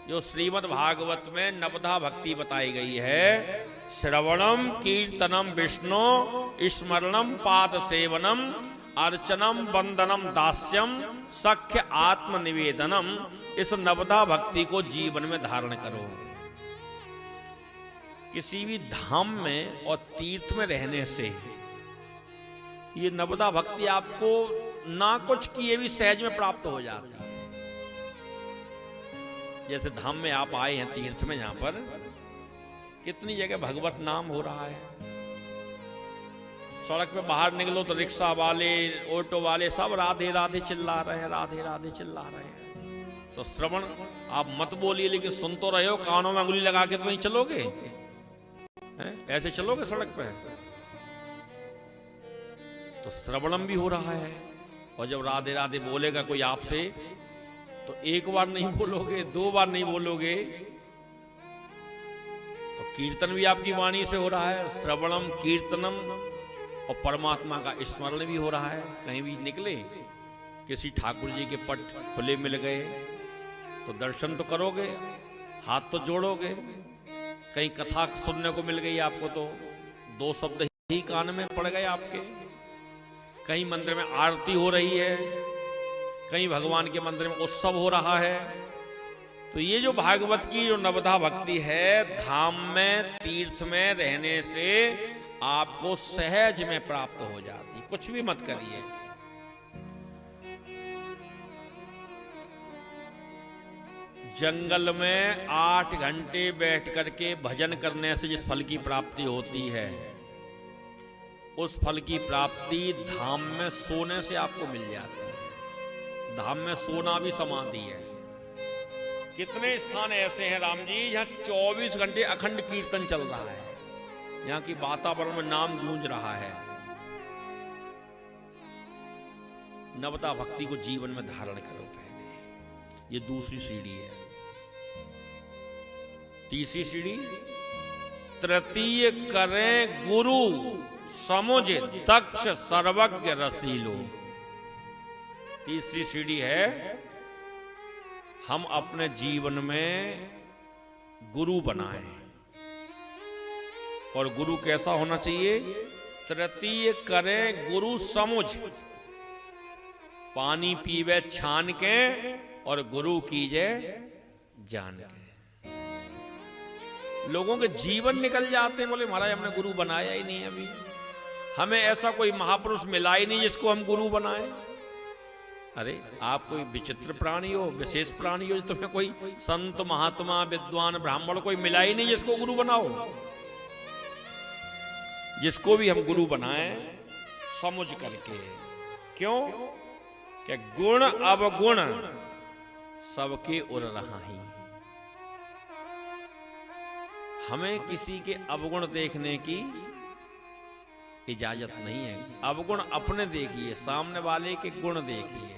जो श्रीमद् भागवत में नवधा भक्ति बताई गई है, श्रवणम कीर्तनम विष्णु स्मरणम पाद सेवनम अर्चनम वंदनम दास्यम सख्य आत्मनिवेदनम, इस नवधा भक्ति को जीवन में धारण करो। किसी भी धाम में और तीर्थ में रहने से ये नवधा भक्ति आपको ना कुछ किए भी सहज में प्राप्त हो जाती है। जैसे धाम में आप आए हैं तीर्थ में, यहां पर कितनी जगह भगवत नाम हो रहा है। सड़क पे बाहर निकलो तो रिक्शा वाले, ऑटो वाले सब राधे राधे चिल्ला रहे हैं, राधे राधे चिल्ला रहे हैं। तो श्रवण आप मत बोलिए, लेकिन सुन तो रहे हो, कानों में अंगुली लगा के तो नहीं चलोगे, ऐसे चलोगे सड़क पे? तो श्रवणम भी हो रहा है। और जब राधे राधे बोलेगा कोई आपसे, तो एक बार नहीं बोलोगे, दो बार नहीं बोलोगे। तो कीर्तन भी आपकी वाणी से हो रहा है, श्रवणम कीर्तनम, और परमात्मा का स्मरण भी हो रहा है। कहीं भी निकले, किसी ठाकुर जी के पट खुले मिल गए तो दर्शन तो करोगे, हाथ तो जोड़ोगे। कहीं कथा सुनने को मिल गई आपको तो दो शब्द ही कान में पड़ गए आपके। कहीं मंदिर में आरती हो रही है, कहीं भगवान के मंदिर में उत्सव हो रहा है। तो ये जो भागवत की जो नवधा भक्ति है, धाम में तीर्थ में रहने से आपको सहज में प्राप्त हो जाती, कुछ भी मत करिए। जंगल में 8 घंटे बैठ करके भजन करने से जिस फल की प्राप्ति होती है, उस फल की प्राप्ति धाम में सोने से आपको मिल जाती है। धाम में सोना भी समाधि है। कितने स्थान ऐसे हैं राम जी, जहां 24 घंटे अखंड कीर्तन चल रहा है, यहाँ की वातावरण में नाम गूंज रहा है। नवधा भक्ति को जीवन में धारण करो पहले, ये दूसरी सीढ़ी है। तीसरी सीढ़ी, तृतीय करें गुरु समुझ दक्ष सर्वज्ञ रसीलो। तीसरी सीढ़ी है, हम अपने जीवन में गुरु बनाएं। और गुरु कैसा होना चाहिए? तृतीय करें गुरु समुझ, पानी पीवे छान के और गुरु कीजे जान के। लोगों के जीवन निकल जाते हैं, बोले महाराज हमने गुरु बनाया ही नहीं, अभी हमें ऐसा कोई महापुरुष मिला ही नहीं जिसको हम गुरु बनाए। अरे आप कोई विचित्र प्राणी हो, विशेष प्राणी हो, तुम्हें कोई संत महात्मा विद्वान ब्राह्मण कोई मिला ही नहीं जिसको गुरु बनाओ। जिसको भी हम गुरु बनाएं समझ करके। क्यों? कि गुण अवगुण सबके उड़ रहा ही। हमें किसी के अवगुण देखने की इजाजत नहीं है। अवगुण अपने देखिए, सामने वाले के गुण देखिए।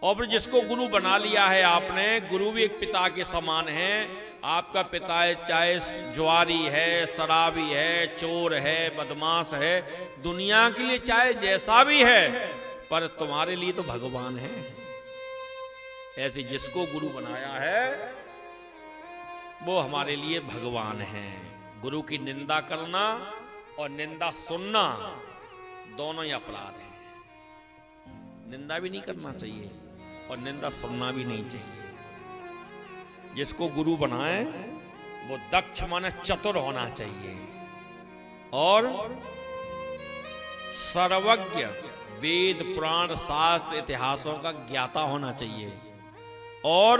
और फिर जिसको गुरु बना लिया है आपने, गुरु भी एक पिता के समान है। आपका पिता है, चाहे जुआरी है, शराबी है, चोर है, बदमाश है, दुनिया के लिए चाहे जैसा भी है, पर तुम्हारे लिए तो भगवान है। ऐसे जिसको गुरु बनाया है वो हमारे लिए भगवान है। गुरु की निंदा करना और निंदा सुनना दोनों ही अपराध हैं। निंदा भी नहीं करना चाहिए और निंदा सुनना भी नहीं चाहिए। जिसको गुरु बनाए वो दक्ष माने चतुर होना चाहिए और सर्वज्ञ, वेद पुराण शास्त्र इतिहासों का ज्ञाता होना चाहिए और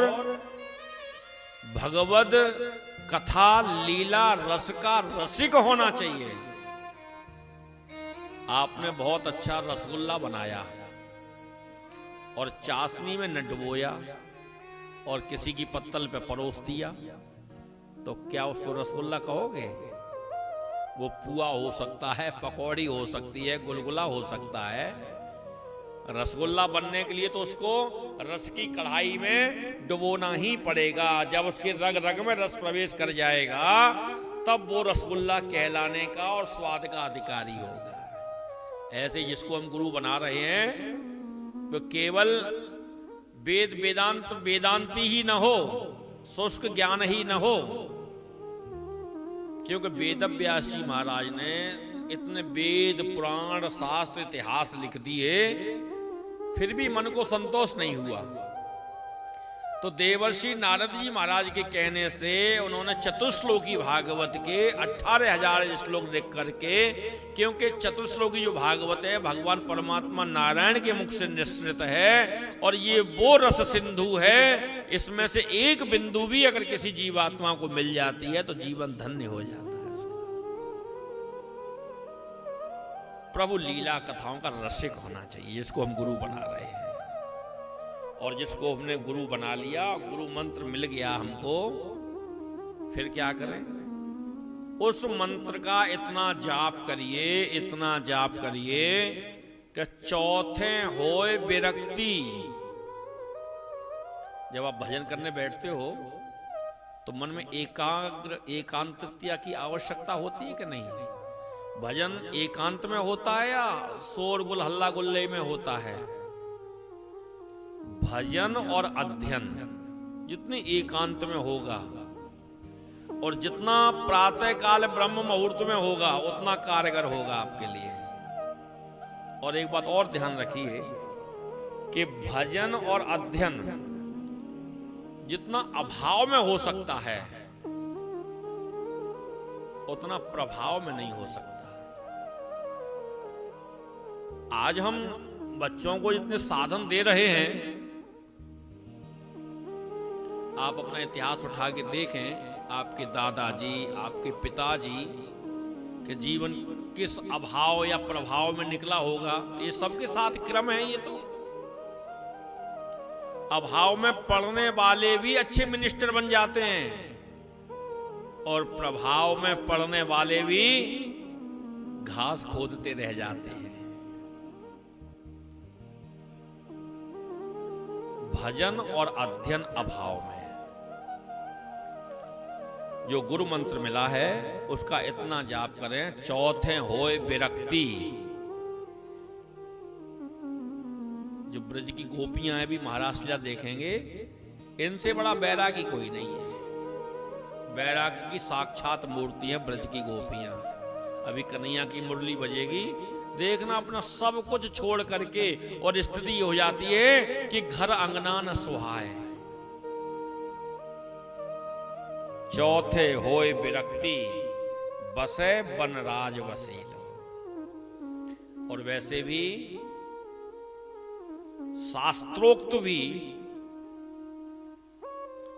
भगवद कथा लीला रस का रसिक होना चाहिए। आपने बहुत अच्छा रसगुल्ला बनाया और चाशनी में न डुबोया और किसी की पत्तल पे परोस दिया, तो क्या उसको रसगुल्ला कहोगे? वो पुआ हो सकता है, पकौड़ी हो सकती है, गुलगुला हो सकता है। रसगुल्ला बनने के लिए तो उसको रस की कढ़ाई में डुबोना ही पड़ेगा। जब उसके रग रग में रस प्रवेश कर जाएगा तब वो रसगुल्ला कहलाने का और स्वाद का अधिकारी होगा। ऐसे जिसको हम गुरु बना रहे हैं वो केवल वेद वेदांत वेदांती ही न हो, शुष्क ज्ञान ही न हो। क्योंकि वेद व्यास जी महाराज ने इतने वेद पुराण शास्त्र इतिहास लिख दिए, फिर भी मन को संतोष नहीं हुआ। तो देवर्षि नारद जी महाराज के कहने से उन्होंने चतुश्लोकी भागवत के 18,000 श्लोक लिख करके, क्योंकि चतुश्लोकी जो भागवत है भगवान परमात्मा नारायण के मुख से निश्रित है, और ये वो रस सिंधु है, इसमें से एक बिंदु भी अगर किसी जीवात्मा को मिल जाती है तो जीवन धन्य हो जाता है। प्रभु लीला कथाओं का रसिक होना चाहिए, जिसको हम गुरु बना रहे हैं। और जिसको हमने गुरु बना लिया, गुरु मंत्र मिल गया हमको, फिर क्या करें? उस मंत्र का इतना जाप करिए, इतना जाप करिए कि चौथे होए विरक्ति। जब आप भजन करने बैठते हो तो मन में एकांतता की आवश्यकता होती है कि नहीं? भजन एकांत में होता है या शोरगुल हल्ला गुल्ले में होता है? भजन और अध्ययन जितने एकांत में होगा और जितना प्रातः काल ब्रह्म मुहूर्त में होगा, उतना कारगर होगा आपके लिए। और एक बात और ध्यान रखिए कि भजन और अध्ययन जितना अभाव में हो सकता है, उतना प्रभाव में नहीं हो सकता। आज हम बच्चों को जितने साधन दे रहे हैं, आप अपना इतिहास उठा के देखें, आपके दादाजी, आपके पिताजी के जीवन किस अभाव या प्रभाव में निकला होगा। ये सबके साथ क्रम है। ये तो अभाव में पढ़ने वाले भी अच्छे मिनिस्टर बन जाते हैं, और प्रभाव में पढ़ने वाले भी घास खोदते रह जाते हैं। भजन और अध्ययन अभाव में। जो गुरु मंत्र मिला है उसका इतना जाप करें, चौथे होए विरक्ति। जो ब्रज की गोपियां हैं, भी महाराष्ट्र देखेंगे, इनसे बड़ा बैरागी कोई नहीं है। बैरागी की साक्षात मूर्ति है ब्रज की गोपियां। अभी कन्हैया की मुरली बजेगी, देखना अपना सब कुछ छोड़ करके, और स्थिति हो जाती है कि घर अंगना न सुहाए। चौथे होए विरक्ति, बसे बनराज वसीलो। और वैसे भी शास्त्रोक्त भी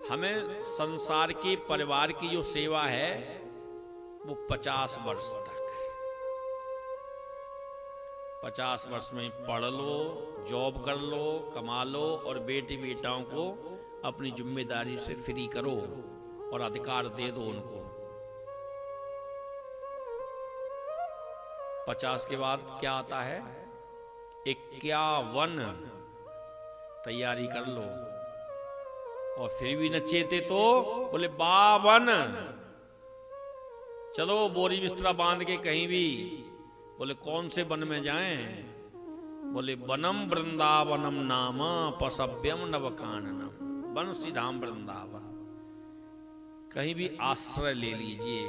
हमें संसार की परिवार की जो सेवा है वो 50 वर्ष तक, 50 वर्ष में पढ़ लो, जॉब कर लो, कमा लो, और बेटी बेटाओं को अपनी जिम्मेदारी से फ्री करो और अधिकार दे दो उनको। 50 के बाद क्या आता है? 51 तैयारी कर लो, और फिर भी न चेते तो बोले 52, चलो बोरी बिस्तरा बांध के कहीं भी। बोले कौन से वन में जाएं? बोले वनम वृंदावनम नाम पसभ्यम नवकाननम, बंसी धाम वृंदावन। कहीं भी आश्रय ले लीजिए,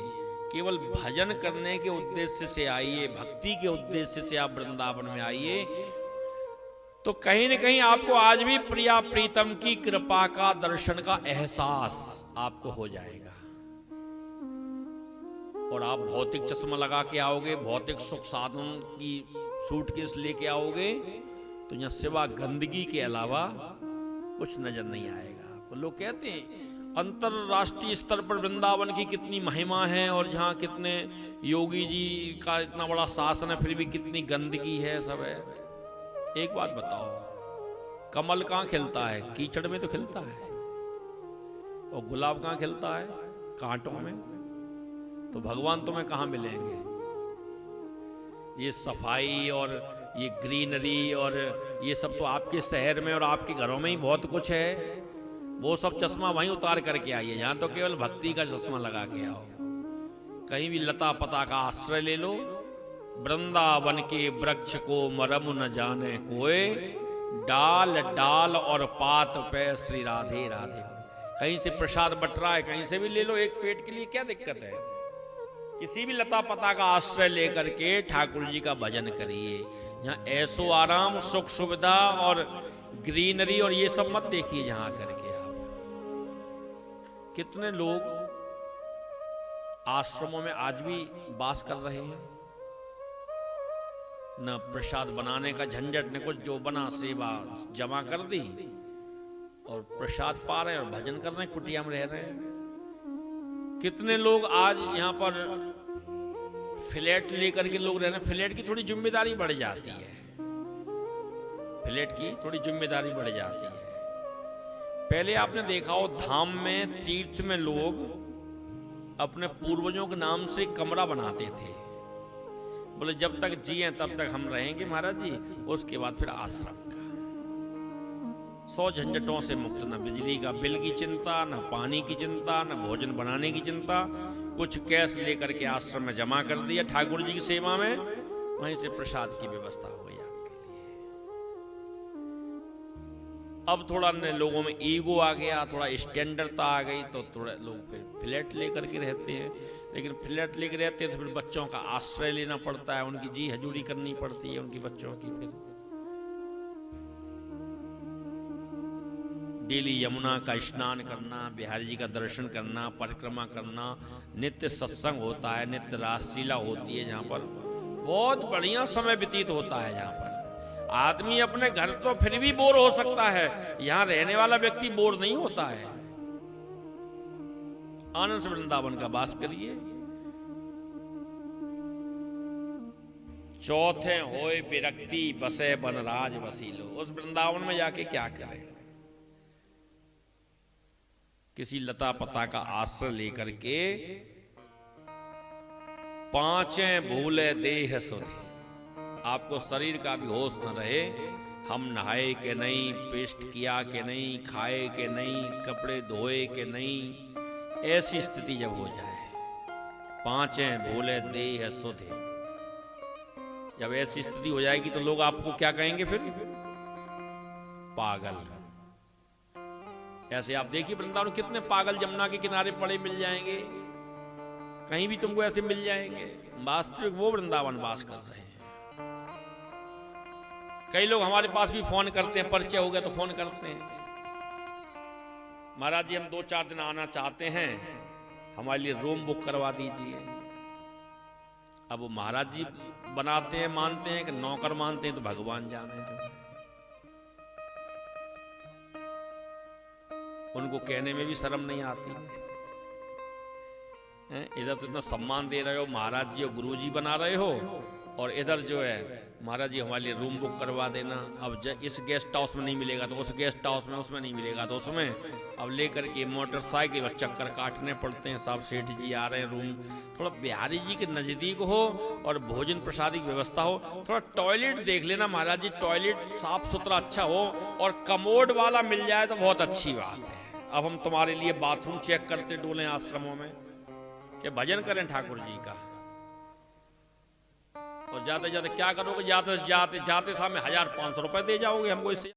केवल भजन करने के उद्देश्य से आइए, भक्ति के उद्देश्य से आप वृंदावन में आइए, तो कहीं न कहीं आपको आज भी प्रिया प्रीतम की कृपा का, दर्शन का एहसास आपको हो जाएगा। और आप भौतिक चश्मा लगा के आओगे, भौतिक सुख साधन की सूटकेस लेके आओगे, तो यहाँ सिवा गंदगी के अलावा कुछ नजर नहीं आएगा। लोग कहते हैं अंतरराष्ट्रीय स्तर पर वृंदावन की कितनी महिमा है, और जहाँ कितने योगी जी का इतना बड़ा शासन है, फिर भी कितनी गंदगी है, सब है। एक बात बताओ, कमल कहाँ खिलता है? कीचड़ में तो खिलता है। और गुलाब कहाँ खिलता है? कांटों में। तो भगवान तुम्हें कहाँ मिलेंगे? ये सफाई और ये ग्रीनरी और ये सब तो आपके शहर में और आपके घरों में ही बहुत कुछ है। वो सब चश्मा वहीं उतार करके आइए, यहाँ तो केवल भक्ति का चश्मा लगा के आओ। कहीं भी लता पता का आश्रय ले लो। वृंदावन के वृक्ष को मरम न जाने कोय, डाल डाल और पात पे श्री राधे राधे। कहीं से प्रसाद बट रहा है, कहीं से भी ले लो, एक पेट के लिए क्या दिक्कत है। किसी भी लता पता का आश्रय लेकर के ठाकुर जी का भजन करिए। यहाँ ऐसो आराम, सुख सुविधा और ग्रीनरी और ये सब मत देखिए जहां करके आप। कितने लोग आश्रमों में आज भी वास कर रहे हैं, न प्रसाद बनाने का झंझट, न कुछ, जो बना सेवा जमा कर दी और प्रसाद पा रहे हैं और भजन कर रहे हैं, कुटिया में रह रहे हैं। कितने लोग आज यहाँ पर फ्लैट लेकर के लोग रह रहे हैं। फ्लैट की थोड़ी जिम्मेदारी बढ़ जाती है, फ्लैट की थोड़ी जिम्मेदारी बढ़ जाती है। पहले आपने देखा हो धाम में, तीर्थ में लोग अपने पूर्वजों के नाम से कमरा बनाते थे, बोले जब तक जिए तब तक हम रहेंगे महाराज जी, उसके बाद फिर आश्रम का 100 झंझटों से मुक्त, न बिजली का बिल की चिंता, न पानी की चिंता, न भोजन बनाने की चिंता। कुछ कैश लेकर के आश्रम में जमा कर दिया ठाकुर जी की सेवा में, वहीं से प्रसाद की व्यवस्था हो गई आपके लिए। अब थोड़ा लोगों में ईगो आ गया, थोड़ा स्टैंडर्डता आ गई, तो थोड़ा लोग फिर फ्लैट लेकर के रहते हैं। लेकिन फ्लैट लेकर रहते हैं तो फिर बच्चों का आश्रय लेना पड़ता है, उनकी जी हजूरी करनी पड़ती है उनकी बच्चों की। फिर डेली यमुना का स्नान करना, बिहारी जी का दर्शन करना, परिक्रमा करना, नित्य सत्संग होता है, नित्य रासलीला होती है, जहाँ पर बहुत बढ़िया समय व्यतीत होता है। जहाँ पर आदमी अपने घर तो फिर भी बोर हो सकता है, यहाँ रहने वाला व्यक्ति बोर नहीं होता है। आनंद से वृंदावन का वास करिए। चौथे होए विरक्ति बसे बनराज वसीलो। उस वृंदावन में जाके क्या करें? किसी लता पता का आश्रय लेकर के पांचें भूले देह सुधे। आपको शरीर का भी होश न रहे, हम नहाए के नहीं, पेस्ट किया के नहीं, खाए के नहीं, कपड़े धोए के नहीं, ऐसी स्थिति जब हो जाए, पांचें भूले देह सुधे, जब ऐसी स्थिति हो जाएगी तो लोग आपको क्या कहेंगे फिर? पागल। ऐसे आप देखिए वृंदावन कितने पागल जमुना के किनारे पड़े मिल जाएंगे, कहीं भी तुमको ऐसे मिल जाएंगे। वास्तविक वो वृंदावन वास कर रहे हैं। कई लोग हमारे पास भी फोन करते हैं, परिचय हो गया तो फोन करते हैं, महाराज जी हम 2-4 दिन आना चाहते हैं, हमारे लिए रूम बुक करवा दीजिए। अब वो महाराज जी बनाते हैं, मानते हैं कि नौकर मानते हैं, तो भगवान जाने। उनको कहने में भी शर्म नहीं आती है। इधर तो इतना सम्मान दे रहे हो, महाराज जी और गुरु जी बना रहे हो, और इधर जो है महाराज जी हमारे लिए रूम बुक करवा देना। अब इस गेस्ट हाउस में नहीं मिलेगा तो उस गेस्ट हाउस में, उसमें नहीं मिलेगा तो उसमें, अब लेकर के मोटरसाइकिल और चक्कर काटने पड़ते हैं। साहब सेठ जी आ रहे हैं, रूम थोड़ा बिहारी जी के नज़दीक हो और भोजन प्रसाद की व्यवस्था हो। थोड़ा टॉयलेट देख लेना महाराज जी, टॉयलेट साफ सुथरा अच्छा हो और कमोड वाला मिल जाए तो बहुत अच्छी बात है। अब हम तुम्हारे लिए बाथरूम चेक करते डोले आश्रमों में कि भजन करें ठाकुर जी का, और जाते जाते क्या करोगे? जाते जाते सामने 1500 रुपए दे जाओगे हमको इससे।